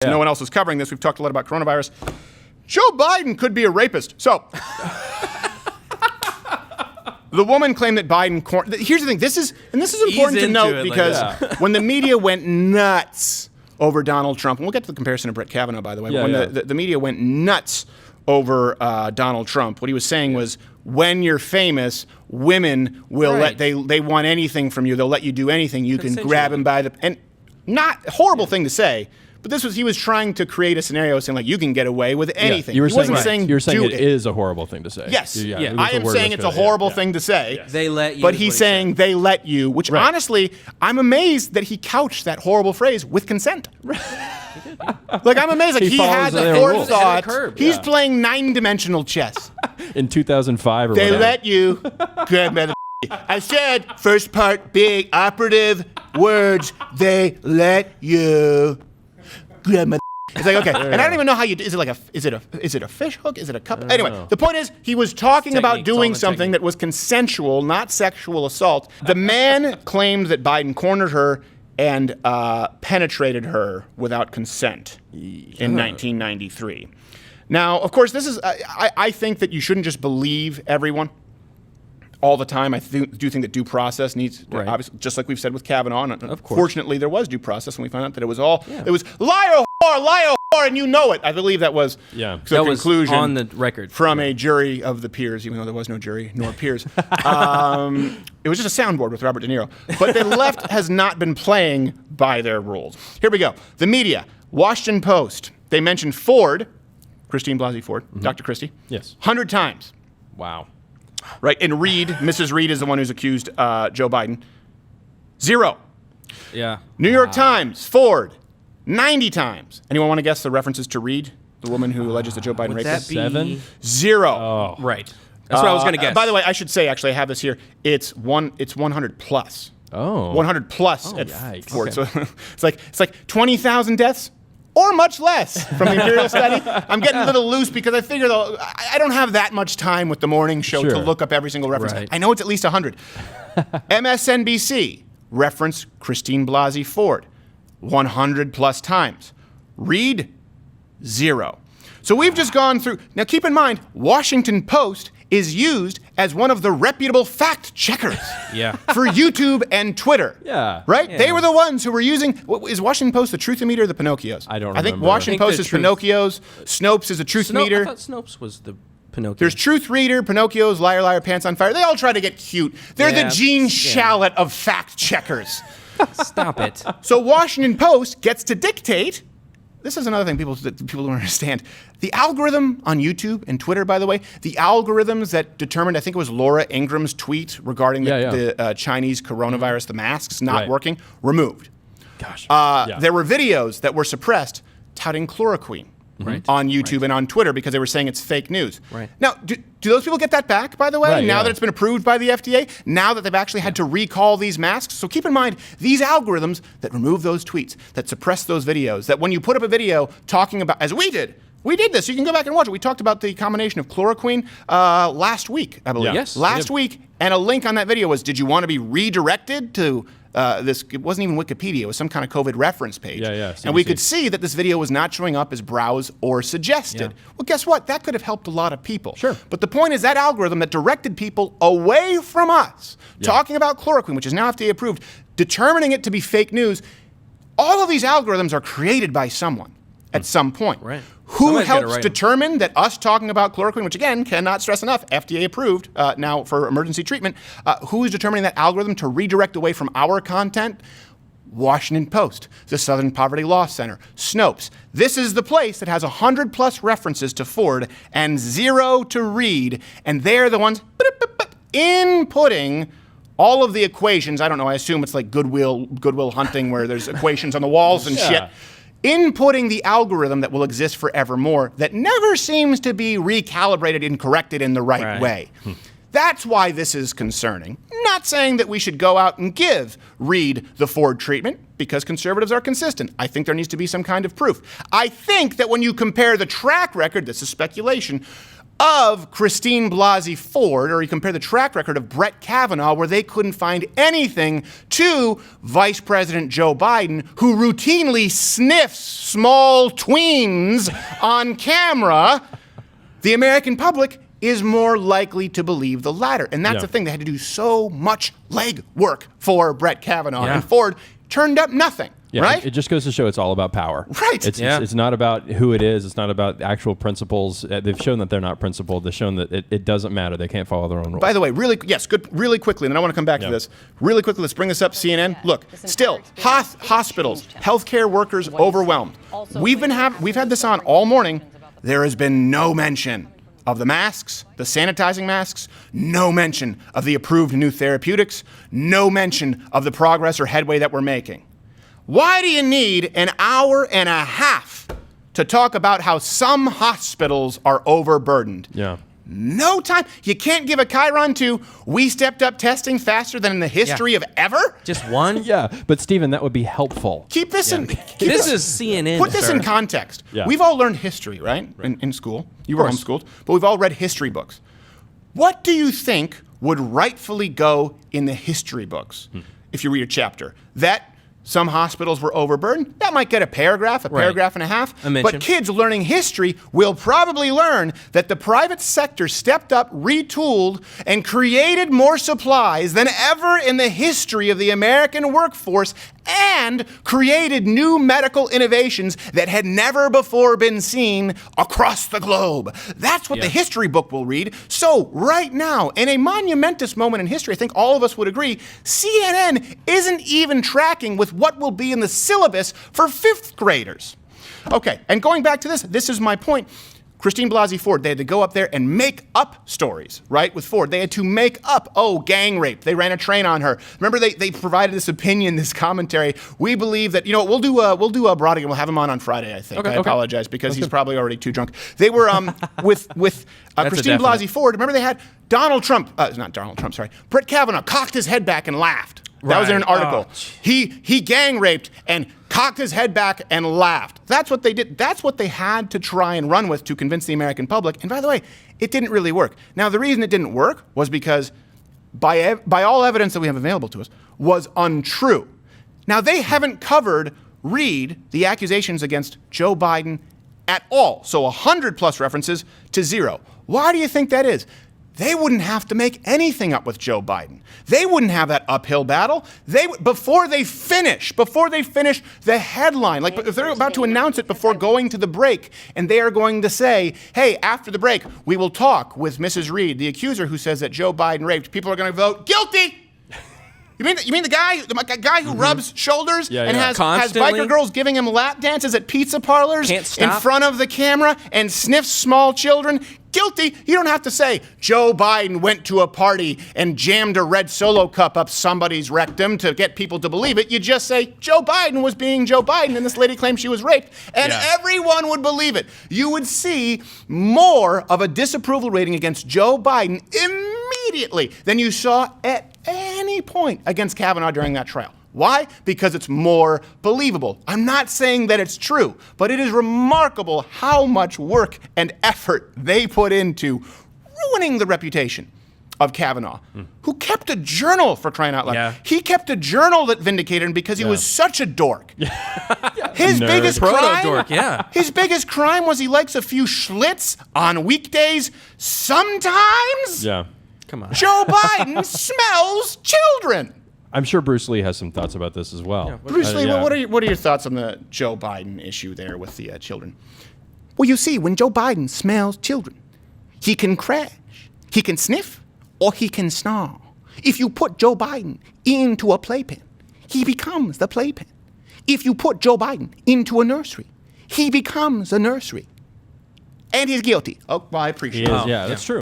No one else is covering this. We've talked a lot about coronavirus. Joe Biden could be a rapist. So, the woman claimed that Biden... Here's the thing. This is important to note because when the media went nuts over Donald Trump, and we'll get to the comparison of Brett Kavanaugh, by the way, the media went nuts over Donald Trump, what he was saying was, when you're famous, women will they want anything from you. They'll let you do anything. You can grab him by the... And not a horrible thing to say, but he was trying to create a scenario saying, like, you can get away with anything. You were saying it is a horrible thing to say. Yes. I am saying it's a horrible thing to say. Yes. They let you. But he's saying they let you, which honestly, I'm amazed that he couched that horrible phrase with consent. Like, I'm amazed. Like, he had the forethought. He's playing 9-dimensional chess. In 2005 or they whatever. let you grab by the I said, first part, big, operative words. They let you grab my It's like, okay. And I don't even know how you do. Is it a fish hook? Is it a cup? Anyway, the point is, he was talking about doing something that was consensual, not sexual assault. The man claimed that Biden cornered her and penetrated her without consent in 1993. Now, of course, this is. I think that you shouldn't just believe everyone all the time. I do think that due process needs, obviously, just like we've said with Kavanaugh. And fortunately, there was due process, and we found out that it was all it was liar, whore, and you know it. I believe that was the conclusion on the record from a jury of the peers, even though there was no jury nor peers. It was just a soundboard with Robert De Niro. But the left has not been playing by their rules. Here we go. The media, Washington Post. They mentioned Ford, Christine Blasey Ford, Dr. Christie, 100 times. Wow. Right, and Reid, Mrs. Reid is the one who's accused Joe Biden. 0. Yeah. New York Times, Ford, 90 times. Anyone want to guess the references to Reid, the woman who alleges that Joe Biden raped her? 7? 0. Oh. Right. That's what I was going to guess. By the way, I should say, actually, I have this here. It's 100 plus. Oh. 100 plus at yikes. Ford. Okay. So it's like 20,000 deaths. Or much less from the Imperial study. I'm getting a little loose because I figure, though, I don't have that much time with the morning show to look up every single reference. I know it's at least 100. MSNBC, reference Christine Blasey Ford, 100 plus times. Reid, 0. So we've just gone through. Now, keep in mind, Washington Post is used as one of the reputable fact checkers for YouTube and Twitter. Right? Yeah. They were the ones who were using. Is Washington Post the truth meter or the Pinocchios? I don't remember. I think Washington Post is Pinocchios. Snopes is a truth meter. I thought Snopes was the Pinocchio. There's Truth Reader, Pinocchios, Liar, Liar, Pants on Fire. They all try to get cute. They're the Gene Shalit of fact checkers. Stop it. So Washington Post gets to dictate. This is another thing people don't understand. The algorithm on YouTube and Twitter, by the way, the algorithms that determined, I think it was Laura Ingram's tweet regarding the Chinese coronavirus, the masks not working, removed. Gosh. There were videos that were suppressed touting chloroquine on YouTube and on Twitter because they were saying it's fake news. Now, do those people get that back, by the way, now that it's been approved by the FDA, now that they've actually had to recall these masks? So keep in mind, these algorithms that remove those tweets, that suppress those videos, that when you put up a video talking about, as we did this, you can go back and watch it. We talked about the combination of chloroquine last week, I believe. Yes. Last week, and a link on that video was, did you want to be redirected to this? It wasn't even Wikipedia. It was some kind of COVID reference page. And we could see that this video was not showing up as browsed or suggested. Well, guess what? That could have helped a lot of people. But the point is that algorithm that directed people away from us, talking about chloroquine, which is now FDA approved, determining it to be fake news, all of these algorithms are created by someone at some point. Who helps determine that us talking about chloroquine, which again, cannot stress enough, FDA approved now for emergency treatment, who is determining that algorithm to redirect away from our content? Washington Post, the Southern Poverty Law Center, Snopes. This is the place that has 100 plus references to Ford and 0 to Reid, and they're the ones inputting all of the equations. I don't know, I assume it's like Goodwill Hunting where there's equations on the walls and shit. Inputting the algorithm that will exist forevermore that never seems to be recalibrated and corrected in the right way. That's why this is concerning. Not saying that we should go out and give Reid the Ford treatment, because conservatives are consistent. I think there needs to be some kind of proof. I think that when you compare the track record, this is speculation, of Christine Blasey Ford, or you compare the track record of Brett Kavanaugh, where they couldn't find anything, to Vice President Joe Biden, who routinely sniffs small tweens on camera, the American public is more likely to believe the latter. And that's the thing. They had to do so much legwork for Brett Kavanaugh. And Ford turned up nothing. Yeah, right? It just goes to show it's all about power. Right. It's not about who it is. It's not about actual principles. They've shown that they're not principled. They've shown that it doesn't matter. They can't follow their own rules. By the way, really quickly, and then I want to come back to this. Really quickly, let's bring this up, CNN. Look, still, hospitals, healthcare workers overwhelmed. We've had this on all morning. There has been no mention of the masks, the sanitizing masks, no mention of the approved new therapeutics, no mention of the progress or headway that we're making. Why do you need an hour and a half to talk about how some hospitals are overburdened? Yeah. No time. You can't give a chyron to, we stepped up testing faster than in the history of ever? Just one? Yeah, but Stephen, that would be helpful. Keep this in. This is CNN. Put this in context. Yeah. We've all learned history, right? In school. You were homeschooled, but we've all read history books. What do you think would rightfully go in the history books if you read a chapter? That some hospitals were overburdened? That might get a paragraph and a half. But kids learning history will probably learn that the private sector stepped up, retooled, and created more supplies than ever in the history of the American workforce, and created new medical innovations that had never before been seen across the globe. That's what the history book will read. So right now, in a monumentous moment in history, I think all of us would agree, CNN isn't even tracking with what will be in the syllabus for 5th graders. Okay, and going back to this is my point. Christine Blasey Ford, they had to go up there and make up stories, right, with Ford. They had to make up, gang rape. They ran a train on her. Remember, they provided this opinion, this commentary. We believe that, we'll do Brodigan. We'll have him on Friday, I think. I apologize, because he's probably already too drunk. They were with Christine Blasey Ford. Remember, they had Brett Kavanaugh cocked his head back and laughed. That was in an article. He gang raped and cocked his head back and laughed. That's what they did. That's what they had to try and run with to convince the American public. And by the way, it didn't really work. Now, the reason it didn't work was because by all evidence that we have available to us was untrue. Now, they haven't covered, the accusations against Joe Biden at all. So 100+ references to 0. Why do you think that is? They wouldn't have to make anything up with Joe Biden. They wouldn't have that uphill battle. Before they finish the headline, like if they're about to announce it before going to the break, and they are going to say, hey, after the break, we will talk with Mrs. Reed, the accuser who says that Joe Biden raped, people are going to vote guilty. You mean the guy who rubs shoulders and has biker girls giving him lap dances at pizza parlors in front of the camera and sniffs small children? Guilty. You don't have to say Joe Biden went to a party and jammed a red Solo cup up somebody's rectum to get people to believe it. You just say Joe Biden was being Joe Biden and this lady claimed she was raped, and everyone would believe it. You would see more of a disapproval rating against Joe Biden immediately than you saw at any point against Kavanaugh during that trial. Why? Because it's more believable. I'm not saying that it's true, but it is remarkable how much work and effort they put into ruining the reputation of Kavanaugh, who kept a journal, for crying out loud. Yeah. He kept a journal that vindicated him because he was such a dork. His biggest crime was he likes a few Schlitz on weekdays sometimes. Yeah. Come on. Joe Biden smells children. I'm sure Bruce Lee has some thoughts about this as well. Yeah, Bruce Lee, what are your thoughts on the Joe Biden issue there with the children? Well, you see, when Joe Biden smells children, he can crash, he can sniff, or he can snarl. If you put Joe Biden into a playpen, he becomes the playpen. If you put Joe Biden into a nursery, he becomes a nursery. And he's guilty. Oh, well, I appreciate it. Yeah, that's true.